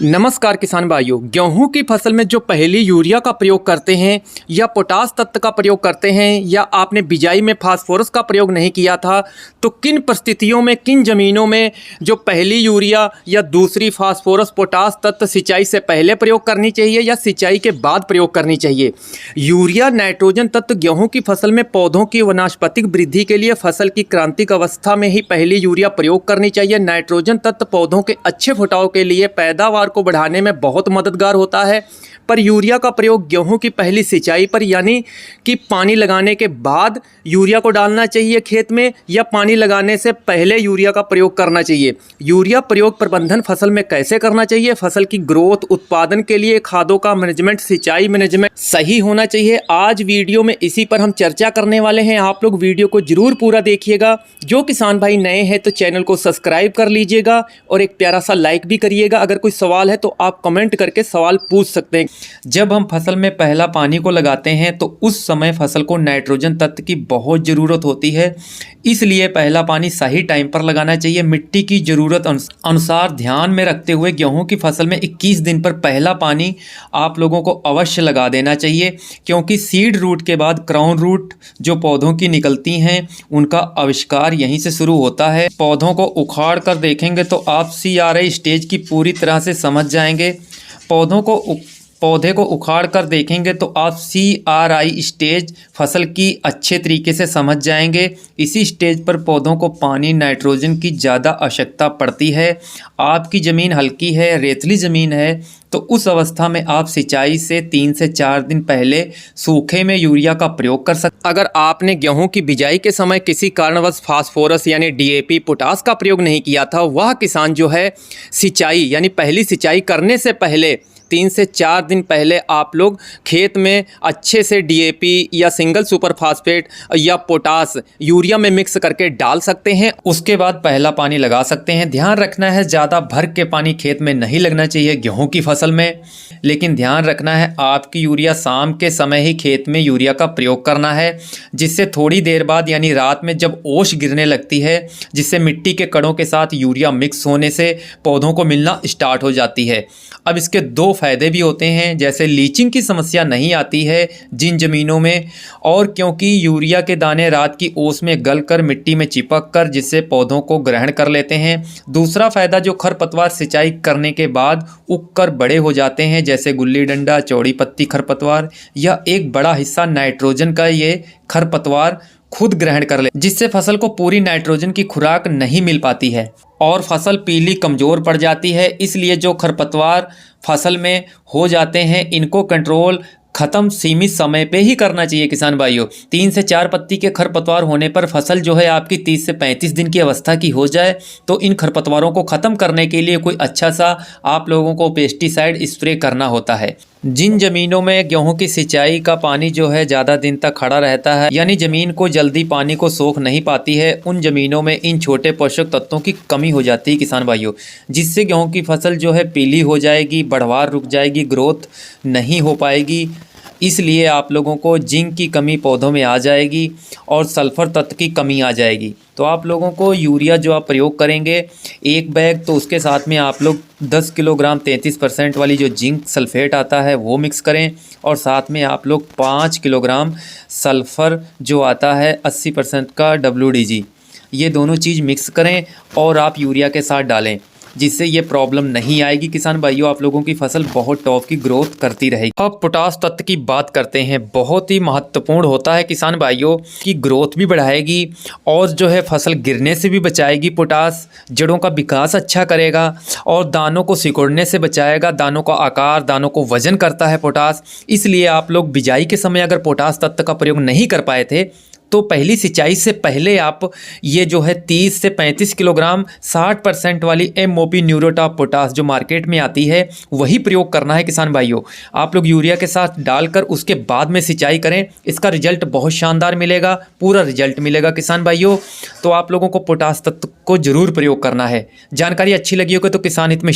नमस्कार किसान भाइयों। गेहूं की फसल में जो पहली यूरिया का प्रयोग करते हैं या पोटास तत्व का प्रयोग करते हैं या आपने बिजाई में फास्फोरस का प्रयोग नहीं किया था, तो किन परिस्थितियों में, किन ज़मीनों में जो पहली यूरिया या दूसरी फास्फोरस पोटास तत्व सिंचाई से पहले प्रयोग करनी चाहिए या सिंचाई के बाद प्रयोग करनी चाहिए। यूरिया नाइट्रोजन तत्व गेहूँ की फसल में पौधों की वनस्पतिक वृद्धि के लिए फसल की क्रांतिक अवस्था में ही पहली यूरिया प्रयोग करनी चाहिए। नाइट्रोजन तत्व पौधों के अच्छे फुटाव के लिए, पैदावार को बढ़ाने में बहुत मददगार होता है। पर यूरिया का प्रयोग गेहूं की पहली सिंचाई पर, यानी कि पानी लगाने के बाद यूरिया को डालना चाहिए खेत में, या पानी लगाने से पहले यूरिया का प्रयोग करना चाहिए। यूरिया प्रयोग प्रबंधन फसल में कैसे करना चाहिए? फसल की ग्रोथ, उत्पादन के लिए खादों का मैनेजमेंट, सिंचाई मैनेजमेंट सही होना चाहिए। आज वीडियो में इसी पर हम चर्चा करने वाले हैं। आप लोग वीडियो को जरूर पूरा देखिएगा। जो किसान भाई नए हैं तो चैनल को सब्सक्राइब कर लीजिएगा और एक प्यारा सा लाइक भी करिएगा। अगर कोई सवाल है तो आप कमेंट करके सवाल पूछ सकते हैं। जब हम फसल में पहला पानी को लगाते हैं तो उस समय फसल को नाइट्रोजन तत्व की बहुत ज़रूरत होती है, इसलिए पहला पानी सही टाइम पर लगाना चाहिए। मिट्टी की ज़रूरत अनुसार ध्यान में रखते हुए गेहूं की फसल में 21 दिन पर पहला पानी आप लोगों को अवश्य लगा देना चाहिए, क्योंकि सीड रूट के बाद क्राउन रूट जो पौधों की निकलती हैं उनका आविष्कार यहीं से शुरू होता है। पौधों को उखाड़ कर देखेंगे तो आप CRI स्टेज की पूरी तरह से समझ जाएंगे। पौधे को उखाड़ कर देखेंगे तो आप CRI स्टेज फसल की अच्छे तरीके से समझ जाएंगे। इसी स्टेज पर पौधों को पानी, नाइट्रोजन की ज़्यादा आवश्यकता पड़ती है। आपकी ज़मीन हल्की है, रेतली ज़मीन है, तो उस अवस्था में आप सिंचाई से 3 से 4 दिन पहले सूखे में यूरिया का प्रयोग कर सकते। अगर आपने गेहूं की बिजाई के समय किसी कारणवश फास्फोरस यानी DAP, पोटास का प्रयोग नहीं किया था, वह किसान जो है सिंचाई यानी पहली सिंचाई करने से पहले 3 से 4 दिन पहले आप लोग खेत में अच्छे से DAP या सिंगल सुपर फास्फेट या पोटास यूरिया में मिक्स करके डाल सकते हैं। उसके बाद पहला पानी लगा सकते हैं। ध्यान रखना है, ज़्यादा भर के पानी खेत में नहीं लगना चाहिए गेहूं की फसल में, लेकिन ध्यान रखना है आपकी यूरिया शाम के समय ही खेत में यूरिया का प्रयोग करना है, जिससे थोड़ी देर बाद यानी रात में जब ओस गिरने लगती है, जिससे मिट्टी के कणों के साथ यूरिया मिक्स होने से पौधों को मिलना स्टार्ट हो जाती है। अब इसके 2 फायदे भी होते हैं, जैसे लीचिंग की समस्या नहीं आती है जिन ज़मीनों में, और क्योंकि यूरिया के दाने रात की ओस में गलकर मिट्टी में चिपक कर जिससे पौधों को ग्रहण कर लेते हैं। दूसरा फायदा, जो खरपतवार सिंचाई करने के बाद उग कर बड़े हो जाते हैं, जैसे गुल्ली डंडा, चौड़ी पत्ती खरपतवार, या एक बड़ा हिस्सा नाइट्रोजन का ये खरपतवार खुद ग्रहण कर ले, जिससे फसल को पूरी नाइट्रोजन की खुराक नहीं मिल पाती है और फसल पीली कमज़ोर पड़ जाती है। इसलिए जो खरपतवार फसल में हो जाते हैं, इनको कंट्रोल ख़त्म सीमित समय पे ही करना चाहिए किसान भाइयों। 3 से 4 पत्ती के खरपतवार होने पर फसल जो है आपकी 30 से 35 दिन की अवस्था की हो जाए, तो इन खरपतवारों को ख़त्म करने के लिए कोई अच्छा सा आप लोगों को पेस्टिसाइड स्प्रे करना होता है। जिन ज़मीनों में गेहूं की सिंचाई का पानी जो है ज़्यादा दिन तक खड़ा रहता है, यानी ज़मीन को जल्दी पानी को सोख नहीं पाती है, उन ज़मीनों में इन छोटे पोषक तत्वों की कमी हो जाती है किसान भाइयों, जिससे गेहूं की फसल जो है पीली हो जाएगी, बढ़वार रुक जाएगी, ग्रोथ नहीं हो पाएगी। इसलिए आप लोगों को जिंक की कमी पौधों में आ जाएगी और सल्फ़र तत्व की कमी आ जाएगी। तो आप लोगों को यूरिया जो आप प्रयोग करेंगे 1 बैग, तो उसके साथ में आप लोग 10 किलोग्राम 33% वाली जो जिंक सल्फेट आता है वो मिक्स करें, और साथ में आप लोग 5 किलोग्राम सल्फ़र जो आता है 80% का WDG, ये दोनों चीज़ मिक्स करें और आप यूरिया के साथ डालें, जिससे ये प्रॉब्लम नहीं आएगी किसान भाइयों। आप लोगों की फसल बहुत टॉप की ग्रोथ करती रहेगी। अब पोटास तत्व की बात करते हैं। बहुत ही महत्वपूर्ण होता है किसान भाइयों, की ग्रोथ भी बढ़ाएगी और जो है फसल गिरने से भी बचाएगी। पोटास जड़ों का विकास अच्छा करेगा और दानों को सिकुड़ने से बचाएगा। दानों का आकार, दानों को वजन करता है पोटास। इसलिए आप लोग बिजाई के समय अगर पोटास तत्व का प्रयोग नहीं कर पाए थे, तो पहली सिंचाई से पहले आप ये जो है 30 से 35 किलोग्राम 60% वाली MOP न्यूरोटॉप पोटास जो मार्केट में आती है वही प्रयोग करना है किसान भाइयों। आप लोग यूरिया के साथ डालकर उसके बाद में सिंचाई करें, इसका रिजल्ट बहुत शानदार मिलेगा, पूरा रिजल्ट मिलेगा किसान भाइयों। तो आप लोगों को पोटास तत्व को जरूर प्रयोग करना है। जानकारी अच्छी लगी होगी तो किसान हित में